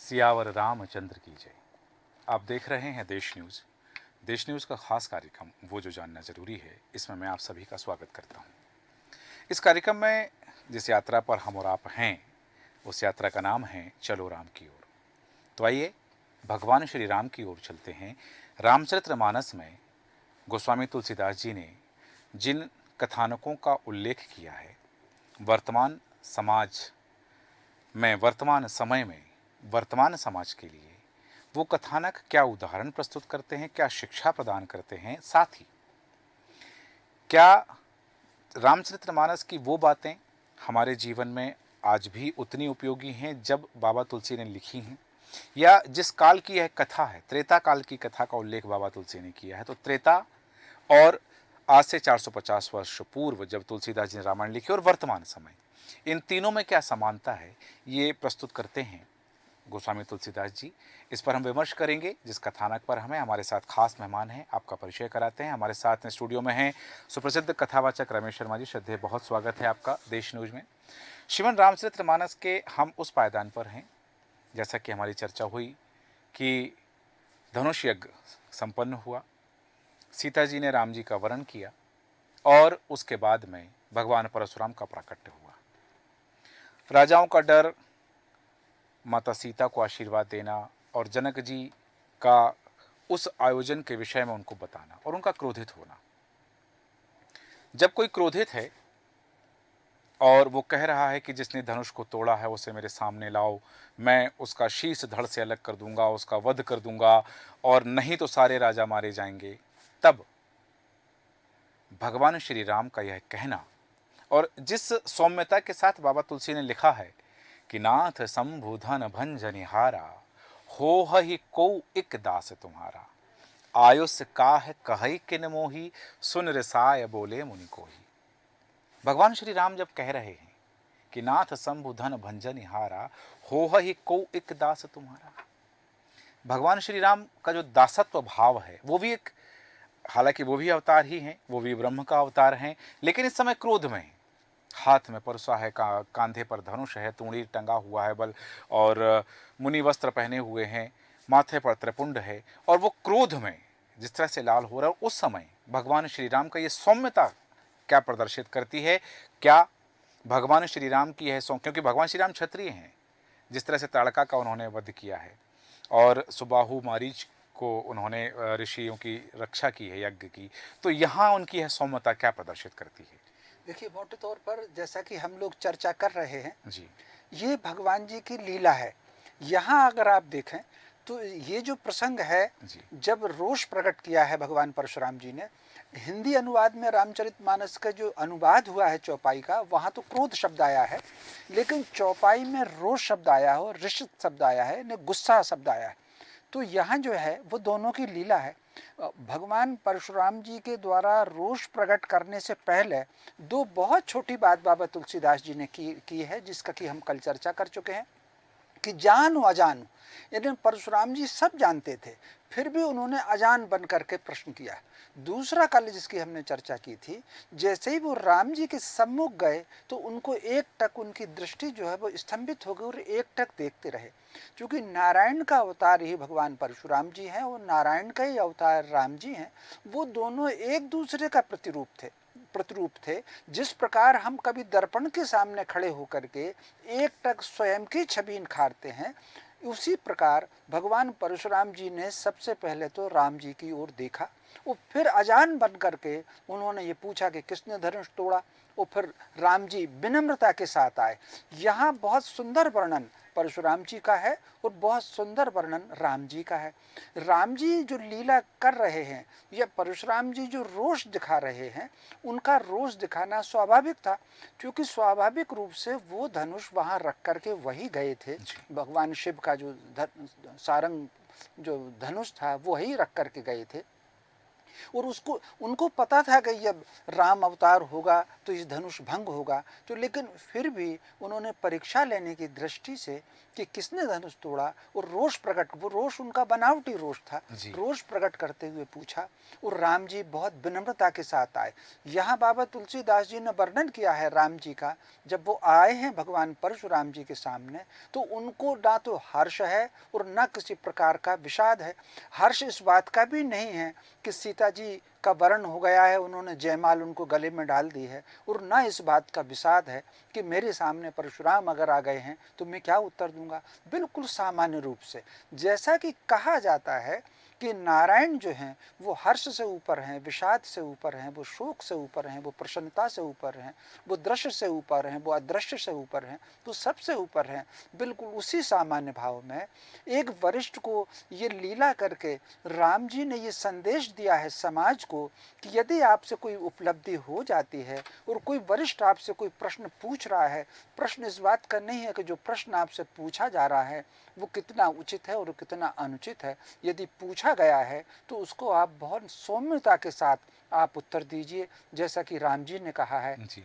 सियावर रामचंद्र की जय। आप देख रहे हैं देश न्यूज़। देश न्यूज़ का खास कार्यक्रम वो जो जानना जरूरी है, इसमें मैं आप सभी का स्वागत करता हूं। इस कार्यक्रम में जिस यात्रा पर हम और आप हैं, उस यात्रा का नाम है चलो राम की ओर। तो आइए भगवान श्री राम की ओर चलते हैं। रामचरितमानस में गोस्वामी तुलसीदास जी ने जिन कथानकों का उल्लेख किया है, वर्तमान समाज में, वर्तमान समय में, वर्तमान समाज के लिए वो कथानक क्या उदाहरण प्रस्तुत करते हैं, क्या शिक्षा प्रदान करते हैं, साथ ही क्या रामचरितमानस की वो बातें हमारे जीवन में आज भी उतनी उपयोगी हैं जब बाबा तुलसी ने लिखी हैं, या जिस काल की यह कथा है, त्रेता काल की कथा का उल्लेख बाबा तुलसी ने किया है, तो त्रेता और आज से 450 वर्ष पूर्व जब तुलसीदास जी ने रामायण लिखी, और वर्तमान समय, इन तीनों में क्या समानता है, ये प्रस्तुत करते हैं गोस्वामी तुलसीदास जी। इस पर हम विमर्श करेंगे। जिस कथानक पर हमारे साथ खास मेहमान हैं, आपका परिचय कराते हैं। हमारे साथ स्टूडियो में हैं सुप्रसिद्ध कथावाचक रमेश शर्मा जी। श्रद्धेय बहुत स्वागत है आपका देश न्यूज में। श्रीमन रामचरितमानस के हम उस पायदान पर हैं, जैसा कि हमारी चर्चा हुई कि धनुष यज्ञ संपन्न हुआ, सीता जी ने राम जी का वरण किया और उसके बाद में भगवान परशुराम का प्राकट्य हुआ। राजाओं का डर, माता सीता को आशीर्वाद देना और जनक जी का उस आयोजन के विषय में उनको बताना और उनका क्रोधित होना। जब कोई क्रोधित है और वो कह रहा है कि जिसने धनुष को तोड़ा है उसे मेरे सामने लाओ, मैं उसका शीश धड़ से अलग कर दूंगा, उसका वध कर दूंगा, और नहीं तो सारे राजा मारे जाएंगे, तब भगवान श्री राम का यह कहना और जिस सौम्यता के साथ बाबा तुलसी ने लिखा है कि नाथ शंभु धन भंजनिहारा, हो ही को इक दास तुम्हारा, आयुष काह कहई किन मोही, सुन रसाय बोले मुनि कोही। भगवान श्री राम जब कह रहे हैं कि नाथ शंभु धन भंजनिहारा, हो ही को इक दास तुम्हारा, भगवान श्री राम का जो दासत्व भाव है वो भी एक, हालांकि वो भी अवतार ही हैं, वो भी ब्रह्म का अवतार हैं, लेकिन इस समय क्रोध में हैं। हाथ में परसा है, कांधे पर धनुष है, तूणीर टंगा हुआ है बल, और मुनि वस्त्र पहने हुए हैं, माथे पर त्रिपुंड है, और वो क्रोध में जिस तरह से लाल हो रहा है, उस समय भगवान श्री राम का ये सौम्यता क्या प्रदर्शित करती है। क्या भगवान श्री राम की यह क्योंकि भगवान श्री राम क्षत्रिय हैं, जिस तरह से ताड़का का उन्होंने वध किया है और सुबाहु मारीच को उन्होंने ऋषियों की रक्षा की है, यज्ञ की, तो यहाँ उनकी यह सौम्यता क्या प्रदर्शित करती है। देखिए, मोटे तौर पर जैसा कि हम लोग चर्चा कर रहे हैं जी, ये भगवान जी की लीला है। यहाँ अगर आप देखें तो ये जो प्रसंग है, जी, जब रोष प्रकट किया है भगवान परशुराम जी ने, हिंदी अनुवाद में रामचरितमानस का जो अनुवाद हुआ है चौपाई का, वहाँ तो क्रोध शब्द आया है, लेकिन चौपाई में रोष शब्द आया है और ऋषित शब्द आया है, ने गुस्सा शब्द आया है। तो यहाँ जो है वो दोनों की लीला है। भगवान परशुराम जी के द्वारा रोष प्रकट करने से पहले दो बहुत छोटी बात बाबा तुलसीदास जी ने की है, जिसका कि हम कल चर्चा कर चुके हैं कि जानो अजानो, यानी परशुराम जी सब जानते थे, फिर भी उन्होंने अजान बन करके प्रश्न किया। दूसरा कल जिसकी हमने चर्चा की थी, जैसे ही वो राम जी के सम्मुख गए तो उनको एक टक उनकी दृष्टि जो है वो स्तंभित हो गई और एक टक देखते रहे। क्योंकि नारायण का अवतार ही भगवान परशुराम जी हैं और नारायण का ही अवतार राम जी हैं, वो दोनों एक दूसरे का प्रतिरूप थे। जिस प्रकार हम कभी दर्पण के सामने खड़े होकर के एक टक स्वयं की छवि निखारते हैं, उसी प्रकार भगवान परशुराम जी ने सबसे पहले तो राम जी की ओर देखा, और फिर अजान बन करके उन्होंने ये पूछा कि किसने धनुष तोड़ा, और फिर राम जी विनम्रता के साथ आए। यहाँ बहुत सुंदर वर्णन परशुराम जी का है और बहुत सुंदर वर्णन राम जी का है। राम जी जो लीला कर रहे हैं या परशुराम जी जो रोष दिखा रहे हैं, उनका रोष दिखाना स्वाभाविक था, क्योंकि स्वाभाविक रूप से वो धनुष वहाँ रख करके वही गए थे। भगवान शिव का जो सारंग जो धनुष था वही रख करके गए थे। और उसको उनको पता था कि जब राम अवतार होगा तो इस धनुष भंग होगा, तो लेकिन फिर भी उन्होंने परीक्षा लेने की दृष्टि से कि किसने धनुष तोड़ा, और रोष प्रकट, वो रोष उनका बनावटी रोष था, जी। रोष प्रकट करते हुए पूछा, और राम जी बहुत विनम्रता के साथ आए। यहाँ बाबा तुलसीदास जी ने वर्णन किया है राम जी का, जब वो आए हैं भगवान परशुराम जी के सामने, तो उनको ना तो हर्ष है और न किसी प्रकार का विषाद है। हर्ष इस बात का भी नहीं है कि सीता जी का वरण हो गया है, उन्होंने जयमाल उनको गले में डाल दी है, और न इस बात का विषाद है कि मेरे सामने परशुराम अगर आ गए हैं तो मैं क्या उत्तर दूंगा। बिल्कुल सामान्य रूप से, जैसा कि कहा जाता है कि नारायण जो हैं वो हर्ष से ऊपर हैं, विषाद से ऊपर हैं, वो शोक से ऊपर हैं, वो प्रसन्नता से ऊपर हैं, वो दृश्य से ऊपर हैं, वो अदृश्य से ऊपर हैं, तो सबसे ऊपर हैं। बिल्कुल उसी सामान्य भाव में एक वरिष्ठ को ये लीला करके राम जी ने ये संदेश दिया है समाज को कि यदि आपसे कोई उपलब्धि हो जाती है और कोई वरिष्ठ आपसे कोई प्रश्न पूछ रहा है, प्रश्न इस बात का नहीं है कि जो प्रश्न आपसे पूछा जा रहा है वो कितना उचित है और कितना अनुचित है। यदि पूछा गया है तो उसको आप बहुत सौम्यता के साथ आप उत्तर दीजिए, जैसा कि राम जी ने कहा है जी।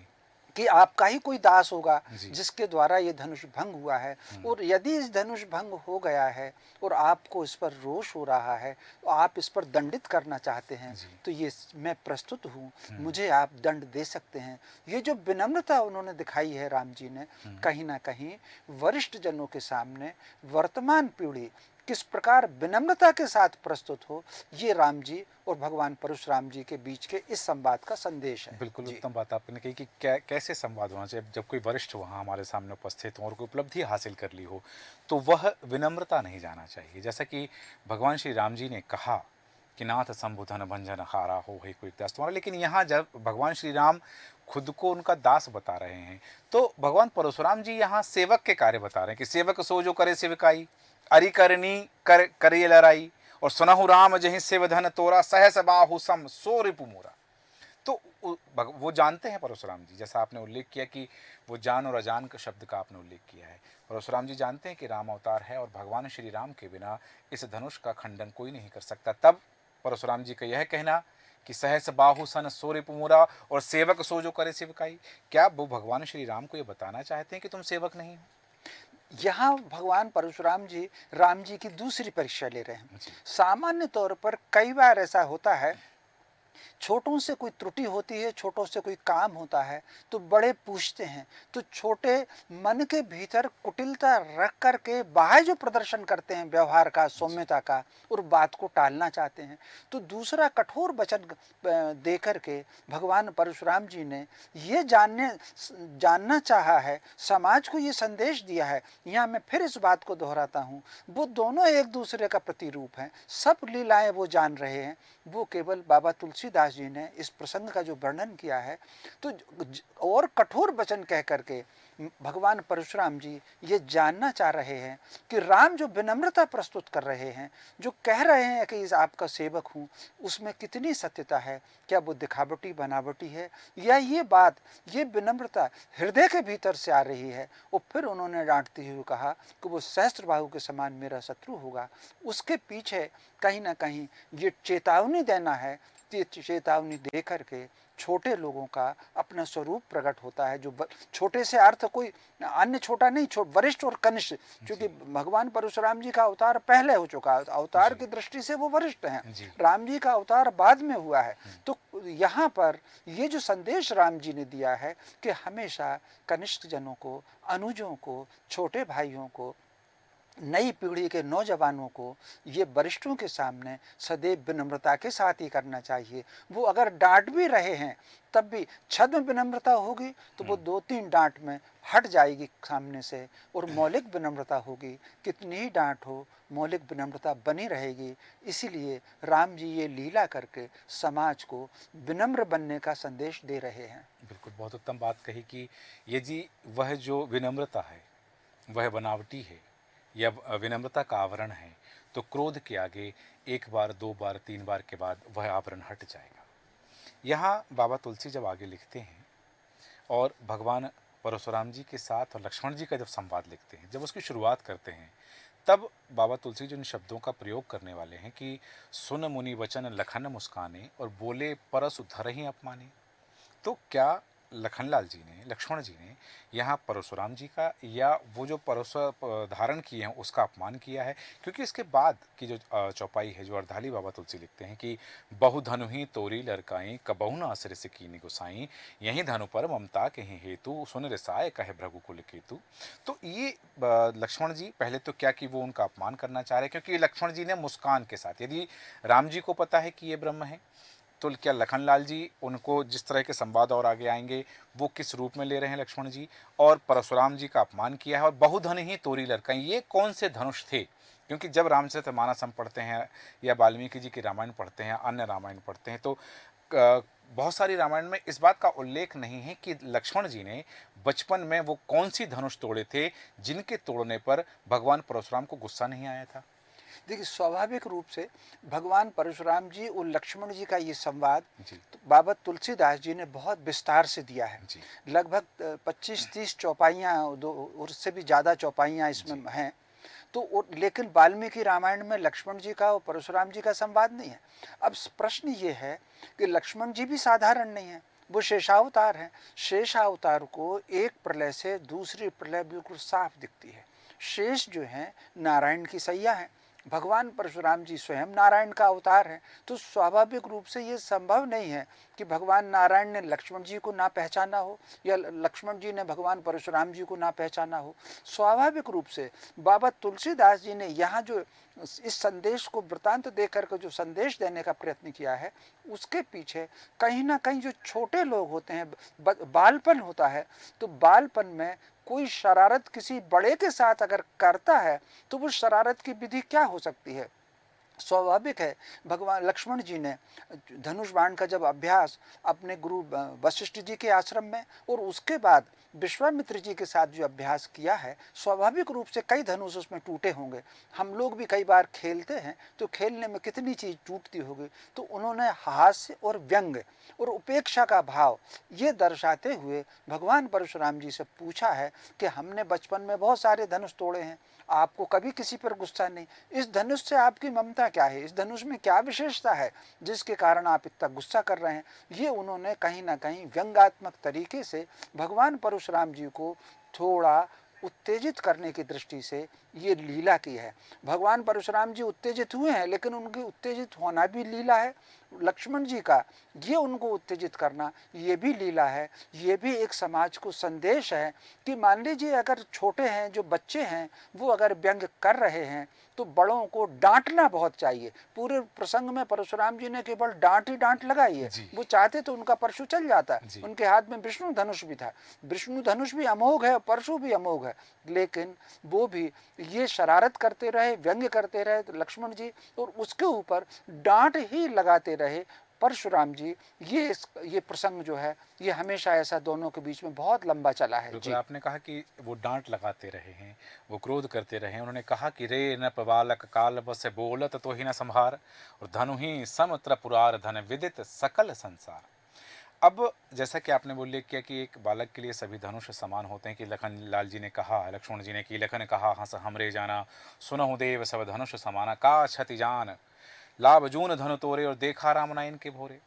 कि आपका ही कोई दास होगा जी। जिसके द्वारा ये धनुष भंग हुआ है, और यदि इस धनुष भंग हो गया है और आपको इस पर रोष हो रहा है, तो आप इस पर दंडित करना चाहते हैं, जी। तो ये मैं प्रस्तुत हूँ, मुझे आप दंड दे सकते हैं। ये जो विनम्रता उन्होंने दिखाई है राम जी ने, कहीं ना कहीं वरिष्ठ जनों के सामने वर्तमान पीढ़ी किस प्रकार विनम्रता के साथ प्रस्तुत हो, ये राम जी और भगवान परशुराम जी के बीच के इस संवाद का संदेश है। बिल्कुल जी। उत्तम बात आपने कही कि कैसे संवाद होना चाहिए। जब कोई वरिष्ठ वहाँ हमारे सामने उपस्थित हो और कोई उपलब्धि हासिल कर ली हो, तो वह विनम्रता नहीं जाना चाहिए। जैसा कि भगवान श्री राम जी ने कहा कि नाथ संबुधन भंजन हारा हो है कोई दास तुम्हारा, लेकिन यहाँ जब भगवान श्री राम खुद को उनका दास बता रहे हैं, तो भगवान परशुराम जी यहाँ सेवक के कार्य बता रहे हैं कि सेवक सो जो करे सेवकाई, अरि करनी कर करिए लड़ाई, और सुनहु राम जहि सेवधन तोरा, सहस बाहु सम सो रिपु मोरा। तो वो जानते हैं परशुराम जी, जैसा आपने उल्लेख किया कि वो जान और अजान का शब्द का आपने उल्लेख किया है। परशुराम जी जानते हैं कि राम अवतार है और भगवान श्री राम के बिना इस धनुष का खंडन कोई नहीं कर सकता। तब परशुराम जी का यह कहना कि सहस बाहु सन सो रिपु मोरा और सेवक सो जो करे सेवकाई, क्या वो भगवान श्री राम को ये बताना चाहते हैं कि तुम सेवक नहीं हो? यहाँ भगवान परशुराम जी राम जी की दूसरी परीक्षा ले रहे हैं। जी। सामान्य तौर पर कई बार ऐसा होता है, छोटों से कोई त्रुटि होती है, छोटों से कोई काम होता है तो बड़े पूछते हैं, तो छोटे मन के भीतर कुटिलता रख करके बाहर जो प्रदर्शन करते हैं व्यवहार का, सौम्यता का, और बात को टालना चाहते हैं। तो दूसरा कठोर वचन दे करके भगवान परशुराम जी ने ये जानना चाहा है, समाज को ये संदेश दिया है। यहाँ मैं फिर इस बात को दोहराता हूँ, वो दोनों एक दूसरे का प्रतिरूप हैं, सब लीलाएं वो जान रहे हैं। वो केवल बाबा तुलसीदास जी ने इस प्रसंग का जो वर्णन किया है, तो और कठोर वचन कह करके भगवान परशुराम जी ये जानना चाह रहे हैं कि राम जो विनम्रता प्रस्तुत कर रहे हैं, जो कह रहे हैं कि इस आपका सेवक हूँ, उसमें कितनी सत्यता है, क्या वो दिखावटी बनावटी है, या ये बात, ये विनम्रता हृदय के भीतर से आ रही है। और फिर उन्होंने डांटते हुए कहा कि वो सहस्त्रबाहु के समान मेरा शत्रु होगा। उसके पीछे कहीं ना कहीं ये चेतावनी देना है, चेतावनी दे करके छोटे लोगों का अपना स्वरूप प्रकट होता है। जो छोटे से अर्थ कोई अन्य छोटा नहीं, वरिष्ठ और कनिष्ठ, क्योंकि भगवान परशुराम जी का अवतार पहले हो चुका है, अवतार की दृष्टि से वो वरिष्ठ हैं, राम जी का अवतार बाद में हुआ है। तो यहाँ पर ये जो संदेश राम जी ने दिया है कि हमेशा कनिष्ठ जनों को, अनुजों को, छोटे भाइयों को, नई पीढ़ी के नौजवानों को ये वरिष्ठों के सामने सदैव विनम्रता के साथ ही करना चाहिए। वो अगर डांट भी रहे हैं तब भी छद्म विनम्रता होगी तो वो 2-3 डांट में हट जाएगी सामने से, और मौलिक विनम्रता होगी, कितनी ही डांट हो मौलिक विनम्रता बनी रहेगी। इसीलिए राम जी ये लीला करके समाज को विनम्र बनने का संदेश दे रहे हैं। बिल्कुल, बहुत उत्तम बात कही कि ये जी वह जो विनम्रता है वह बनावटी है या विनम्रता का आवरण है, तो क्रोध के आगे एक बार, दो बार, तीन बार के बाद वह आवरण हट जाएगा। यहाँ बाबा तुलसी जब आगे लिखते हैं और भगवान परशुराम जी के साथ और लक्ष्मण जी का जब संवाद लिखते हैं, जब उसकी शुरुआत करते हैं, तब बाबा तुलसी जिन शब्दों का प्रयोग करने वाले हैं कि सुन मुनि वचन लखन मुस्काने और बोले परस धरहिं अपमाने। तो क्या लखनलाल जी ने, लक्ष्मण जी ने यहाँ परशुराम जी का या वो जो धारण किए हैं उसका अपमान किया है? क्योंकि इसके बाद की जो चौपाई है, जो अर्धाली बाबा तुलसी लिखते हैं कि बहु धनु ही तोरी लरकाई कबहु न असर से कीनी गोसाई, यही धनु पर ममता के ही हेतु सुन रिसाए कहे भृगुकुल केतु। तो ये लक्ष्मण जी पहले तो क्या कि वो उनका अपमान करना चाह रहे हैं, क्योंकि लक्ष्मण जी ने मुस्कान के साथ, यदि राम जी को पता है कि ये ब्रह्म है, तो क्या लखनलाल जी उनको जिस तरह के संवाद और आगे आएंगे वो किस रूप में ले रहे हैं लक्ष्मण जी, और परशुराम जी का अपमान किया है, और बहुधन ही तोरी लड़काई, ये कौन से धनुष थे? क्योंकि जब रामचरितमानस हम पढ़ते हैं या वाल्मीकि जी की रामायण पढ़ते हैं, अन्य रामायण पढ़ते हैं, तो बहुत सारी रामायण में इस बात का उल्लेख नहीं है कि लक्ष्मण जी ने बचपन में वो कौन सी धनुष तोड़े थे जिनके तोड़ने पर भगवान परशुराम को गुस्सा नहीं आया था। देखिए, स्वाभाविक रूप से भगवान परशुराम जी और लक्ष्मण जी का ये संवाद जी तो बाबा तुलसीदास जी ने बहुत विस्तार से दिया है। जी लगभग 25-30 चौपाइयाँ, दो और उससे भी ज़्यादा चौपाइयाँ जी इसमें हैं। तो लेकिन वाल्मीकि रामायण में लक्ष्मण जी का और परशुराम जी का संवाद नहीं है। अब प्रश्न ये है कि लक्ष्मण जी भी साधारण नहीं है, वो शेषावतार हैं। शेषावतार को एक प्रलय से दूसरी प्रलय बिल्कुल साफ दिखती है। शेष जो हैं नारायण की सैया हैं, भगवान परशुराम जी स्वयं नारायण का अवतार हैं। तो स्वाभाविक रूप से ये संभव नहीं है कि भगवान नारायण ने लक्ष्मण जी को ना पहचाना हो या लक्ष्मण जी ने भगवान परशुराम जी को ना पहचाना हो। स्वाभाविक रूप से बाबा तुलसीदास जी ने यहाँ जो इस संदेश को वृतांत देकर के जो संदेश देने का प्रयत्न किया है, उसके पीछे कहीं ना कहीं जो छोटे लोग होते हैं, बालपन होता है, तो बालपन में कोई शरारत किसी बड़े के साथ अगर करता है तो वो शरारत की विधि क्या हो सकती है। स्वाभाविक है, भगवान लक्ष्मण जी ने धनुष बाण का जब अभ्यास अपने गुरु वशिष्ठ जी के आश्रम में और उसके बाद विश्वामित्र जी के साथ जो अभ्यास किया है, स्वाभाविक रूप से कई धनुष उसमें टूटे होंगे। हम लोग भी कई बार खेलते हैं तो खेलने में कितनी चीज़ टूटती होगी। तो उन्होंने हास्य और व्यंग और उपेक्षा का भाव ये दर्शाते हुए भगवान परशुराम जी से पूछा है कि हमने बचपन में बहुत सारे धनुष तोड़े हैं, आपको कभी किसी पर गुस्सा नहीं, इस धनुष से आपकी ममता क्या है, इस धनुष में क्या विशेषता है जिसके कारण आप इतना गुस्सा कर रहे हैं। ये उन्होंने कहीं ना कहीं व्यंग्यात्मक तरीके से भगवान परशुराम जी को थोड़ा उत्तेजित करने की दृष्टि से ये लीला की है। भगवान परशुराम जी उत्तेजित हुए हैं, लेकिन उनकी उत्तेजित होना भी लीला है। लक्ष्मण जी का ये उनको उत्तेजित करना ये भी लीला है। ये भी एक समाज को संदेश है कि मान लीजिए अगर छोटे हैं, जो बच्चे हैं, वो अगर व्यंग कर रहे हैं तो बड़ों को डांटना बहुत चाहिए। पूरे प्रसंग में परशुराम जी ने केवल डांट ही डांट लगाई है। वो चाहते तो उनका परशु चल जाता। उनके हाथ में विष्णु धनुष भी था, विष्णु धनुष भी अमोघ है, परशु भी अमोघ है, लेकिन वो भी ये शरारत करते रहे, व्यंग्य करते रहे तो लक्ष्मण जी, और उसके ऊपर डांट ही लगाते रहे परशुराम जी। ये प्रसंग जो है ये हमेशा ऐसा दोनों के बीच में बहुत लंबा चला है। बिल्कुल, आपने कहा कि वो डांट लगाते रहे हैं, वो क्रोध करते रहे हैं। उन्होंने कहा कि रे न बालक काल बस बोलत तो ही न संभार, और धनु ही समत्र पुरार धन विदित सकल संसार। अब जैसा कि आपने उल्लेख किया कि एक बालक के लिए सभी धनुष समान होते हैं, कि लखन लाल जी ने कहा, लक्ष्मण जी ने, कि लखन कहा हंस हमरे जाना, सुनहु देव सब धनुष समाना, का क्षति जान लाभ जून धनु तोरे, और देखा राम नयन के भोरे।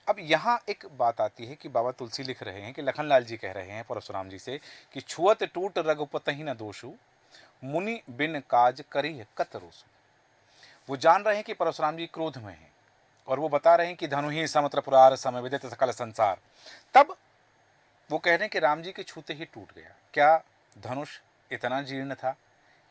अब यहाँ एक बात आती है कि बाबा तुलसी लिख रहे हैं कि लखनलाल जी कह रहे हैं परशुराम जी से कि छुअत टूट रघुपतहि न दोषु, मुनि बिन काज करी कत रोसु। वो जान रहे हैं कि परशुराम जी क्रोध में हैं, और वो बता रहे हैं कि धनु ही समत्र पुरार समय विदित सकल संसार। तब वो कह रहे हैं कि राम जी के छूते ही टूट गया। क्या धनुष इतना जीर्ण था,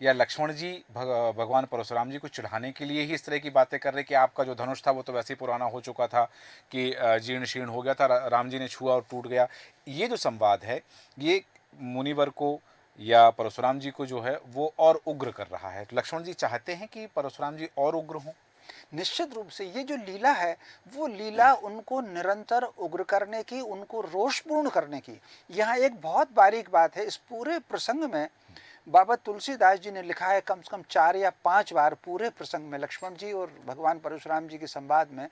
या लक्ष्मण जी भगवान परशुराम जी को चिढ़ाने के लिए ही इस तरह की बातें कर रहे कि आपका जो धनुष था वो तो वैसे ही पुराना हो चुका था कि जीर्ण शीर्ण हो गया था, राम जी ने छुआ और टूट गया। ये जो संवाद है ये मुनिवर को या परशुराम जी को जो है वो और उग्र कर रहा है। तो लक्ष्मण जी चाहते हैं कि परशुराम जी और उग्र हों। निश्चित रूप से ये जो लीला है वो लीला उनको निरंतर उग्र करने की, उनको रोषपूर्ण करने की। यहाँ एक बहुत बारीक बात है, इस पूरे प्रसंग में बाबा तुलसीदास जी ने लिखा है कम से कम 4 या 5 बार पूरे प्रसंग में, लक्ष्मण जी और भगवान परशुराम जी के संवाद में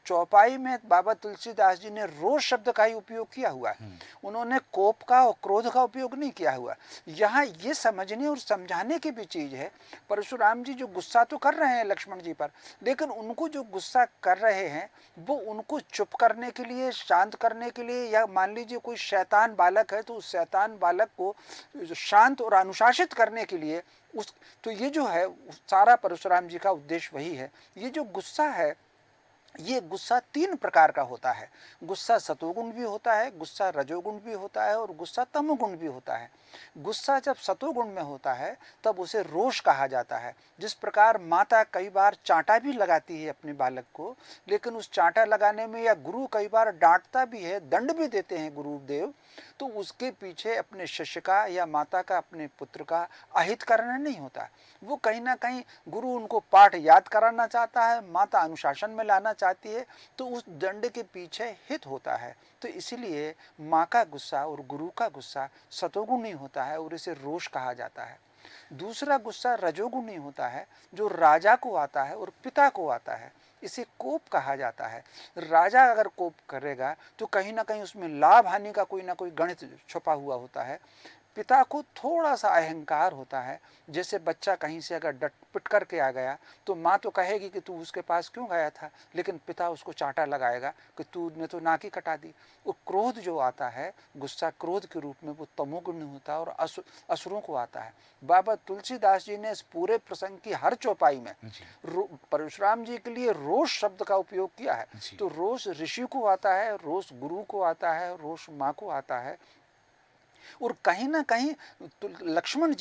चौपाई में बाबा तुलसीदास जी ने रोष शब्द का ही उपयोग किया हुआ है। उन्होंने कोप का और क्रोध का उपयोग नहीं किया हुआ। यहाँ ये समझने और समझाने की भी चीज है, परशुराम जी जो गुस्सा तो कर रहे हैं लक्ष्मण जी पर, लेकिन उनको जो गुस्सा कर रहे हैं वो उनको चुप करने के लिए, शांत करने के लिए, या मान लीजिए कोई शैतान बालक है तो उस शैतान बालक को शांत और अनुशासित करने के लिए उस, तो ये जो है सारा परशुराम जी का उद्देश्य वही है। ये जो गुस्सा है, ये गुस्सा 3 प्रकार का होता है। गुस्सा सतोगुण भी होता है, गुस्सा रजोगुण भी होता है और गुस्सा तमोगुण भी होता है। गुस्सा जब सतोगुण में होता है तब उसे रोष कहा जाता है। जिस प्रकार माता कई बार चांटा भी लगाती है अपने बालक को, लेकिन उस चांटा लगाने में, या गुरु कई बार डांटता भी है, दंड भी देते हैं गुरुदेव, तो उसके पीछे अपने शिष्य का या माता का, अपने पुत्र का अहित करना नहीं होता। वो कहीं ना कहीं गुरु उनको पाठ याद कराना चाहता है, माता अनुशासन में लाना चाहती है, तो उस दंड के पीछे हित होता है। तो इसीलिए माँ का गुस्सा और गुरु का गुस्सा सतोगुणी होता है और इसे रोष कहा जाता है। दूसरा गुस्सा रजोगुणी होता है, जो राजा को आता है और पिता को आता है, इसे कोप कहा जाता है। राजा अगर कोप करेगा तो कहीं ना कहीं उसमें लाभ हानि का कोई ना कोई गणित छुपा हुआ होता है। पिता को थोड़ा सा अहंकार होता है, जैसे बच्चा कहीं से अगर डट पिट करके आ गया तो माँ तो कहेगी कि तू उसके पास क्यों गया था, लेकिन पिता उसको चांटा लगाएगा कि तूने तो नाक ही कटा दी। वो क्रोध जो आता है, गुस्सा क्रोध के रूप में, वो तमोगुण होता है और असुरों को आता है। बाबा तुलसीदास जी ने इस पूरे प्रसंग की हर चौपाई में परशुराम जी के लिए रोष शब्द का उपयोग किया है। तो रोष ऋषि को आता है, रोष गुरु को आता है, रोष माँ को आता है। और कहीं ना कहीं तो लक्ष्मण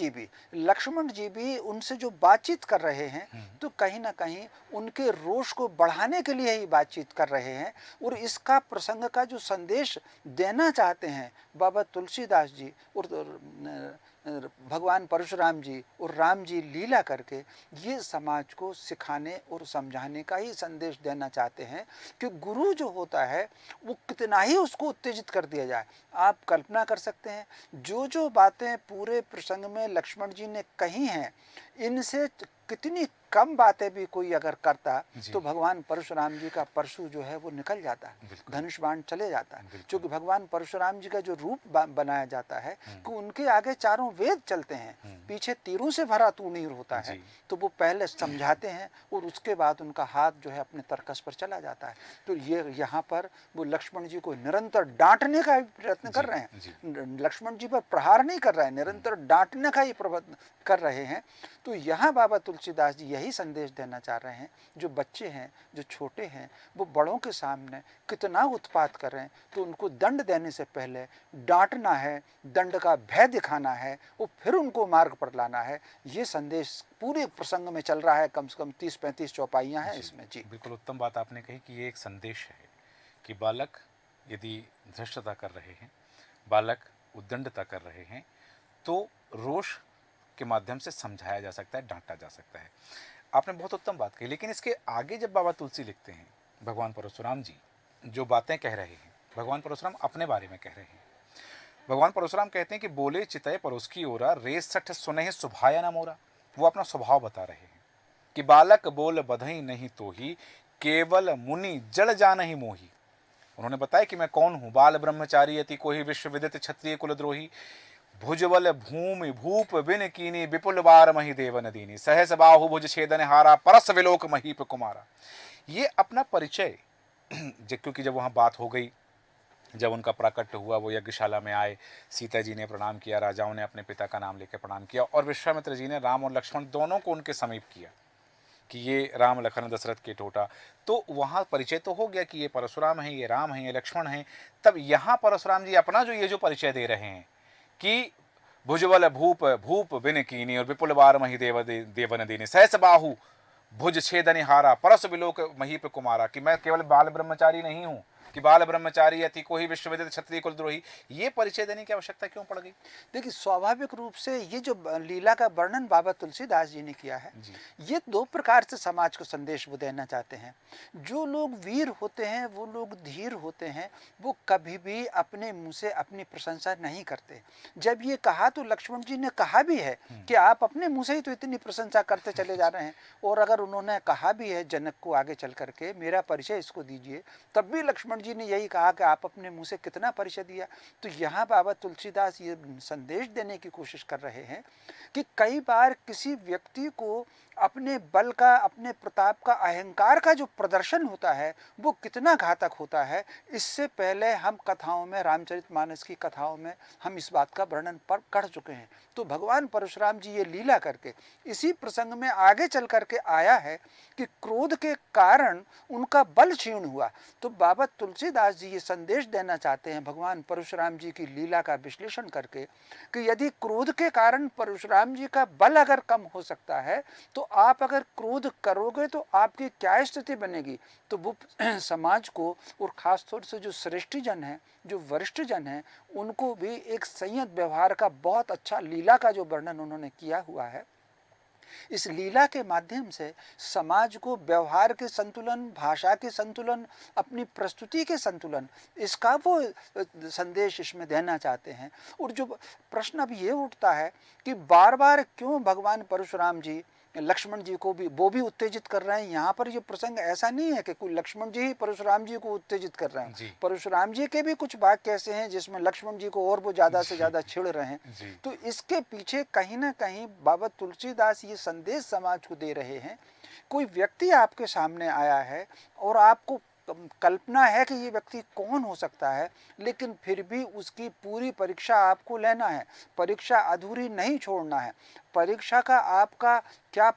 जी भी उनसे जो बातचीत कर रहे हैं, तो कहीं ना कहीं उनके रोष को बढ़ाने के लिए ही बातचीत कर रहे हैं। और इसका प्रसंग का जो संदेश देना चाहते हैं बाबा तुलसीदास जी और भगवान परशुराम जी और राम जी लीला करके, ये समाज को सिखाने और समझाने का ही संदेश देना चाहते हैं कि गुरु जो होता है वो कितना ही उसको उत्तेजित कर दिया जाए। आप कल्पना कर सकते हैं जो जो बातें पूरे प्रसंग में लक्ष्मण जी ने कही हैं, इनसे कितनी कम बातें भी कोई अगर करता तो भगवान परशुराम जी का परशु जो है वो निकल जाता है, धनुष बाण चले जाता है। क्योंकि भगवान परशुराम जी का जो रूप बनाया जाता है कि उनके आगे चारों वेद चलते हैं, पीछे तीरों से भरा तूणीर होता है, तो वो पहले समझाते हैं और उसके बाद उनका हाथ जो है अपने तरकस पर चला जाता है। तो ये यहाँ पर वो लक्ष्मण जी को निरंतर डांटने का प्रयत्न कर रहे हैं, लक्ष्मण जी पर प्रहार नहीं कर रहे हैं, निरंतर डांटने का ही प्रयत्न कर रहे हैं। तो यहाँ बाबा तुलसीदास जी यही संदेश देना चाह रहे हैं, जो बच्चे हैं, जो छोटे हैं, वो बड़ों के सामने कितना उत्पात कर रहे हैं, तो उनको दंड देने से पहले डांटना है, दंड का भय दिखाना है और फिर उनको मार्ग पर लाना है। ये संदेश पूरे प्रसंग में चल रहा है। कम से कम 30-35 चौपाइयाँ हैं इसमें। जी बिल्कुल उत्तम बात आपने कही कि ये एक संदेश है कि बालक यदि धृष्टता कर रहे हैं, बालक उद्दंडता कर रहे हैं, तो रोष के माध्यम से समझाया जा सकता है, डांटा जा सकता है। आपने बहुत उत्तम बात कही। लेकिन इसके आगे जब बाबा तुलसी लिखते हैं, भगवान परशुराम जी जो बातें कह रहे हैं, भगवान परशुराम अपने बारे में कह रहे हैं। भगवान परशुराम कहते हैं कि बोले चितय परोस की ओरा, रे सठ सुनहि सुभाया न मोरा। वो अपना स्वभाव बता रहे हैं कि बालक बोल बधई नहीं तो ही, केवल मुनि जड़ जान ही मोही। उन्होंने बताया कि मैं कौन हूँ, बाल ब्रह्मचारी अति कोहि, विश्व विदित क्षत्रिय कुलद्रोही, भुजबल भूमि भूप बिन कीनी, विपुल बार मही देवन दीनी, सहस बाहु भुज छेदन हारा, परस विलोक महीप कुमारा। ये अपना परिचय, क्योंकि जब वहाँ बात हो गई, जब उनका प्राकट्य हुआ, वो यज्ञशाला में आए, सीता जी ने प्रणाम किया, राजाओं ने अपने पिता का नाम लेकर प्रणाम किया, और विश्वामित्र जी ने राम और लक्ष्मण दोनों को उनके समीप किया कि ये राम लखन दशरथ के टोटा। तो वहाँ परिचय तो हो गया कि ये परशुराम हैं, ये राम हैं, ये लक्ष्मण हैं। तब यहाँ परशुराम जी अपना जो ये जो परिचय दे रहे हैं कि भुजबल भूप भूप बिन कीनी और विपुल बार मही देवन दीनी, सहस बाहु भुज छेदनि हारा, परस विलोक महीप कुमारा, कि मैं केवल बाल ब्रह्मचारी नहीं हूँ, कि बाल ब्रह्मचारी अति को ही विश्वविदित क्षत्रिय कुलद्रोही, ये परिचय देने की आवश्यकता क्यों पड़ गई? देखिए, स्वाभाविक रूप से ये जो लीला का वर्णन बाबा तुलसीदास जी ने किया है, जी। ये दो प्रकार से समाज को संदेश वो देना चाहते हैं। जो लोग वीर होते हैं, वो लोग धीर होते हैं, वो कभी भी अपने मुंह से अपनी प्रशंसा नहीं करते। जब ये कहा तो लक्ष्मण जी ने कहा भी है कि आप अपने मुंह से ही तो इतनी प्रशंसा करते चले जा रहे हैं, और अगर उन्होंने कहा भी है जनक को आगे चल करके मेरा परिचय इसको दीजिए, तब भी लक्ष्मण जी ने यही कहा कि आप अपने मुंह से कितना परिचय दिया। तो यहाँ बाबा तुलसीदास ये संदेश देने की कोशिश कर रहे हैं कि कई बार किसी व्यक्ति को अपने बल का, अपने प्रताप का, अहंकार का जो प्रदर्शन होता है वो कितना घातक होता है, इससे पहले हम कथाओं में, रामचरितमानस की कथाओं में हम इस बात का वर्णन कर चुके हैं। तो भगवान परशुराम जी ये लीला करके इसी प्रसंग में आगे चल करके आया है कि क्रोध के कारण उनका बल क्षीण हुआ। तो बाबा तुलसीदास जी ये संदेश देना चाहते हैं भगवान परशुराम जी की लीला का विश्लेषण करके कि यदि क्रोध के कारण परशुराम जी का बल अगर कम हो सकता है, तो आप अगर क्रोध करोगे तो आपकी क्या स्थिति बनेगी। तो वो समाज को, और खास तौर से जो श्रेष्ठ जन हैं, जो वरिष्ठ जन हैं, उनको भी एक संयत व्यवहार का बहुत अच्छा लीला का जो वर्णन उन्होंने किया हुआ है, इस लीला के माध्यम से समाज को व्यवहार के संतुलन, भाषा के संतुलन, अपनी प्रस्तुति के संतुलन, इसका वो संदेश इसमें देना चाहते हैं। और जो प्रश्न अब ये उठता है कि बार बार क्यों भगवान परशुराम जी लक्ष्मण जी को भी वो भी उत्तेजित कर रहे हैं। यहाँ पर ये प्रसंग ऐसा नहीं है कि कोई लक्ष्मण जी ही परशुराम जी को उत्तेजित कर रहे हैं, परशुराम जी के भी कुछ वाक्य ऐसे हैं जिसमें लक्ष्मण जी को और वो ज्यादा से ज्यादा छिड़ रहे हैं। तो इसके पीछे कहीं ना कहीं बाबा तुलसीदास ये संदेश समाज को दे रहे हैं, कोई व्यक्ति आपके सामने आया है और आपको कल्पना है कि ये व्यक्ति कौन हो सकता है, लेकिन फिर भी उसकी पूरी परीक्षा आपको लेना है, परीक्षा अधूरी नहीं छोड़ना है। परीक्षा का आपका क्या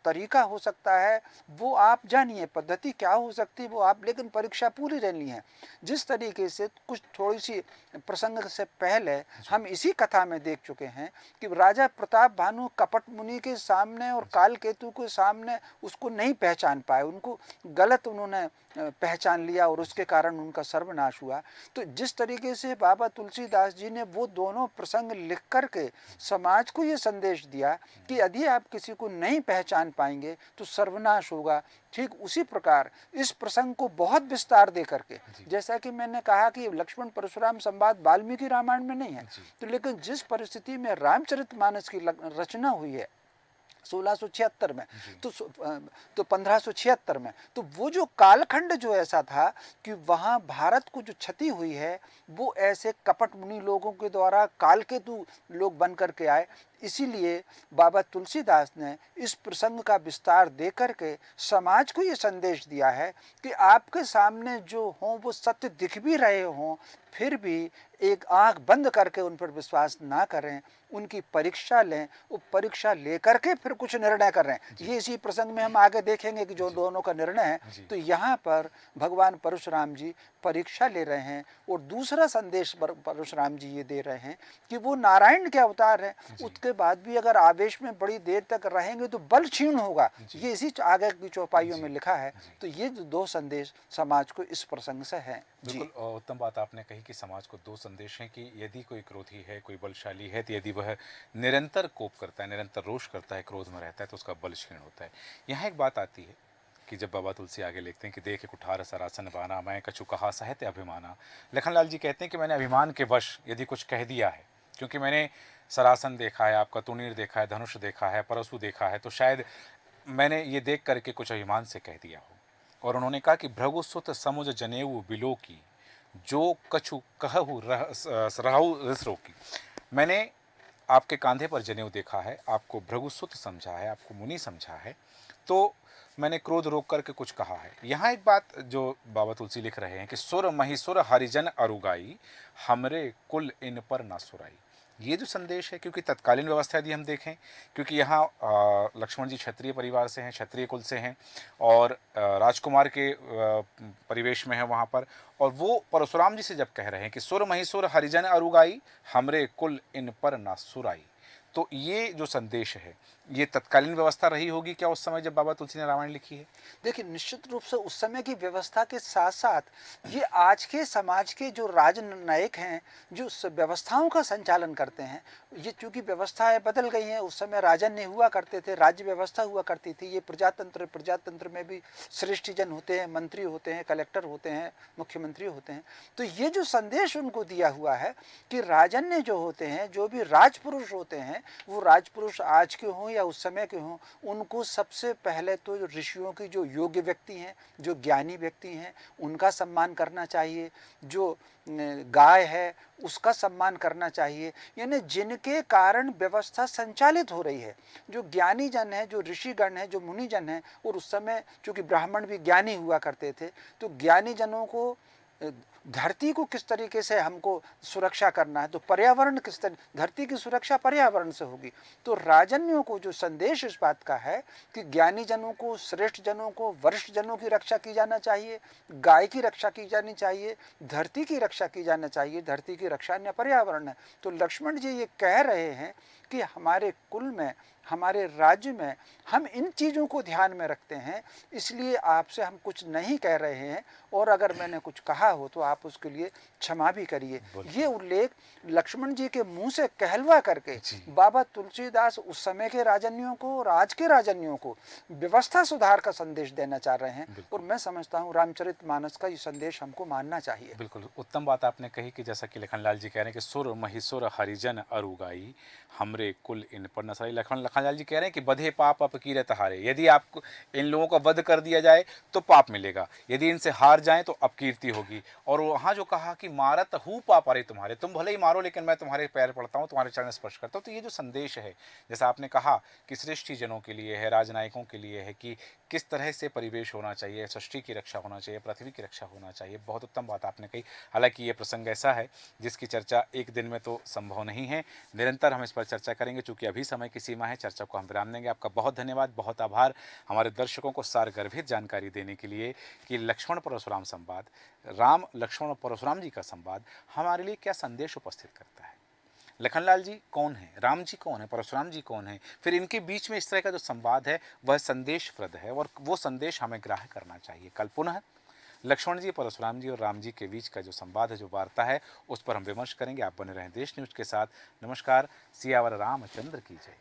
तरीका हो सकता है वो आप जानिए, पद्धति क्या हो सकती है वो आप, लेकिन परीक्षा पूरी रहनी है। जिस तरीके से कुछ थोड़ी सी प्रसंग से पहले हम इसी कथा में देख चुके हैं कि राजा प्रताप भानु कपट मुनि के सामने और काल केतु के सामने उसको नहीं पहचान पाए, उनको गलत उन्होंने पहचान लिया और उसके कारण उनका सर्वनाश हुआ। तो जिस तरीके से बाबा तुलसीदास जी ने वो दोनों प्रसंग लिख करके समाज को ये संदेश दिया कि यदि आप किसी को नहीं पहचान पाएंगे तो सर्वनाश होगा, ठीक उसी प्रकार इस प्रसंग को बहुत विस्तार दे करके, जैसा कि मैंने कहा कि लक्ष्मण परशुराम संवाद वाल्मीकि रामायण में नहीं है, तो लेकिन जिस परिस्थिति में रामचरितमानस की रचना हुई है 1676 में, तो 1576 में, तो वो जो कालखंड जो ऐसा था कि वहाँ भारत को जो क्षति हुई है वो ऐसे कपट मुनि लोगों के द्वारा कालकेतु लोग बन करके आए। इसीलिए बाबा तुलसीदास ने इस प्रसंग का विस्तार दे करके समाज को ये संदेश दिया है कि आपके सामने जो हों वो सत्य दिख भी रहे हों, फिर भी एक आंख बंद करके उन पर विश्वास ना करें, उनकी परीक्षा लें, वो परीक्षा लेकर के फिर कुछ निर्णय करें। ये इसी प्रसंग में हम आगे देखेंगे कि जो दोनों का निर्णय है। तो यहाँ पर भगवान परशुराम जी परीक्षा ले रहे हैं और दूसरा संदेश परशुराम जी ये दे रहे हैं कि वो नारायण के अवतार हैं, उसके बाद भी अगर आवेश में बड़ी देर तक रहेंगे तो बल क्षीण होगा। ये इसी आगे की चौपाइयों में लिखा है। तो ये दो संदेश समाज को इस प्रसंग से हैं। बिल्कुल उत्तम बात आपने कही कि समाज को दो संदेश हैं कि यदि कोई क्रोधी है, कोई बलशाली है, तो यदि वह निरंतर कोप करता है, निरंतर रोष करता है, क्रोध में रहता है, तो उसका बल क्षीण होता है। यहाँ एक बात आती है कि जब बाबा तुलसी आगे लिखते हैं कि देख कुठार सरासन बाना, मैं कछु कहा साहित्य अभिमाना। लखनलाल जी कहते हैं कि मैंने अभिमान के वश यदि कुछ कह दिया है, क्योंकि मैंने सरासन देखा है, आपका तुनीर देखा है, धनुष देखा है, परशु देखा है, तो शायद मैंने ये देख करके कुछ अभिमान से कह दिया हो। और उन्होंने कहा कि भृगुसुत समुझ जनेऊ बिलो की, जो कछु कहु रहु रिसरो की। मैंने आपके कांधे पर जनेऊ देखा है, आपको भृगुसुत समझा है, आपको मुनि समझा है, तो मैंने क्रोध रोक करके कुछ कहा है। यहाँ एक बात जो बाबा तुलसी लिख रहे हैं कि सुर महिसुर हरिजन अरुगाई, हमरे कुल इन पर ना सुराई। ये जो संदेश है, क्योंकि तत्कालीन व्यवस्था यदि हम देखें, क्योंकि यहाँ लक्ष्मण जी क्षत्रिय परिवार से हैं, क्षत्रिय कुल से हैं और राजकुमार के परिवेश में है वहाँ पर, और वो परशुराम जी से जब कह रहे हैं कि सुर महिसुर हरिजन अरुगाई, हमरे कुल इन पर ना सुराई, तो ये जो संदेश है, ये तत्कालीन व्यवस्था रही होगी क्या उस समय जब बाबा तुलसी ने रामायण लिखी है? देखिए, निश्चित रूप से उस समय की व्यवस्था के साथ-साथ ये आज के समाज के जो राजनयिक हैं, जो व्यवस्थाओं का संचालन करते हैं, ये चूँकि व्यवस्थाएँ बदल गई हैं, उस समय राजन्य हुआ करते थे, राज्य व्यवस्था हुआ करती थी, ये प्रजातंत्र में भी श्रेष्ठीजन होते हैं, मंत्री होते हैं, कलेक्टर होते हैं, मुख्यमंत्री होते हैं। तो ये जो संदेश उनको दिया हुआ है कि राजन्य जो होते हैं, जो भी राजपुरुष होते हैं, वो राजपुरुष आज के हों या उस समय के हों, उनको सबसे पहले तो ऋषियों की जो योग्य व्यक्ति हैं, जो ज्ञानी व्यक्ति हैं, उनका सम्मान करना चाहिए। जो गाय है, उसका सम्मान करना चाहिए। यानी जिनके कारण व्यवस्था संचालित हो रही है, जो ज्ञानी जन है, जो ऋषिगण हैं, जो मुनिजन हैं, और उस समय चूँकि ब्राह्मण भी ज्ञानी हुआ करते थे, तो ज्ञानी जनों को धरती को किस तरीके से हमको सुरक्षा करना है, तो पर्यावरण किस तरह, धरती की सुरक्षा पर्यावरण से होगी। तो राजन्यों को जो संदेश इस बात का है कि ज्ञानी जनों को, श्रेष्ठ जनों को, वरिष्ठ जनों की रक्षा की जाना चाहिए, गाय की रक्षा की जानी चाहिए, धरती की रक्षा की जाना चाहिए। धरती की रक्षा अन्य पर्यावरण है। तो लक्ष्मण जी ये कह रहे हैं कि हमारे कुल में, हमारे राज्य में हम इन चीज़ों को ध्यान में रखते हैं, इसलिए आपसे हम कुछ नहीं कह रहे हैं, और अगर मैंने कुछ कहा हो तो आप उसके लिए क्षमा भी करिए। ये उल्लेख लक्ष्मण जी के मुंह से कहलवा करके बाबा तुलसीदास उस समय के राजन्यों को और आज के राजन्यों को व्यवस्था सुधार का संदेश देना चाह रहे हैं, और मैं समझता हूँ रामचरितमानस का ये संदेश हमको मानना चाहिए। बिल्कुल, उत्तम बात आपने कही कि जैसा कि लखनलाल जी कह रहे हैं कि सुर महिसुर हरिजन अरुगाई, हमरे कुल इन पर नसराई। लखनलाल जी कह रहे हैं कि बधे पाप अपकीरत हारे। यदि आप इन लोगों का वध कर दिया जाए तो पाप मिलेगा, यदि इनसे हार जाएं तो अपकीर्ति होगी। और वहाँ जो कहा कि मारत हूँ पाप अरे तुम्हारे, तुम भले ही मारो लेकिन मैं तुम्हारे पैर पड़ता हूँ, तुम्हारे चरण स्पर्श करता हूँ। तो ये जो संदेश है, जैसा आपने कहा कि श्रेष्ठी जनों के लिए है, राजनायकों के लिए है कि किस तरह से परिवेश होना चाहिए, सृष्टि की रक्षा होना चाहिए, पृथ्वी की रक्षा होना चाहिए। बहुत उत्तम बात आपने कही। हालांकि ये प्रसंग ऐसा है जिसकी चर्चा एक दिन में तो संभव नहीं है, निरंतर हम इस पर चर्चा करेंगे। चूंकि अभी समय की सीमा है, चर्चा को हम विराम देंगे। आपका बहुत धन्यवाद, बहुत आभार हमारे दर्शकों को सारगर्भित जानकारी देने के लिए कि लक्ष्मण परशुराम संवाद, राम लक्ष्मण और परशुराम जी का संवाद हमारे लिए क्या संदेश उपस्थित करता है। लखनलाल जी कौन है, राम जी कौन है, परशुराम जी कौन है, फिर इनके बीच में इस तरह का जो संवाद है वह संदेशप्रद है और वो संदेश हमें ग्राह्य करना चाहिए। कल पुनः लक्ष्मण जी, परशुराम जी और राम जी के बीच का जो संवाद है, जो वार्ता है, उस पर हम विमर्श करेंगे। आप बने रहें देश न्यूज के साथ। नमस्कार। सियावर रामचंद्र की जय।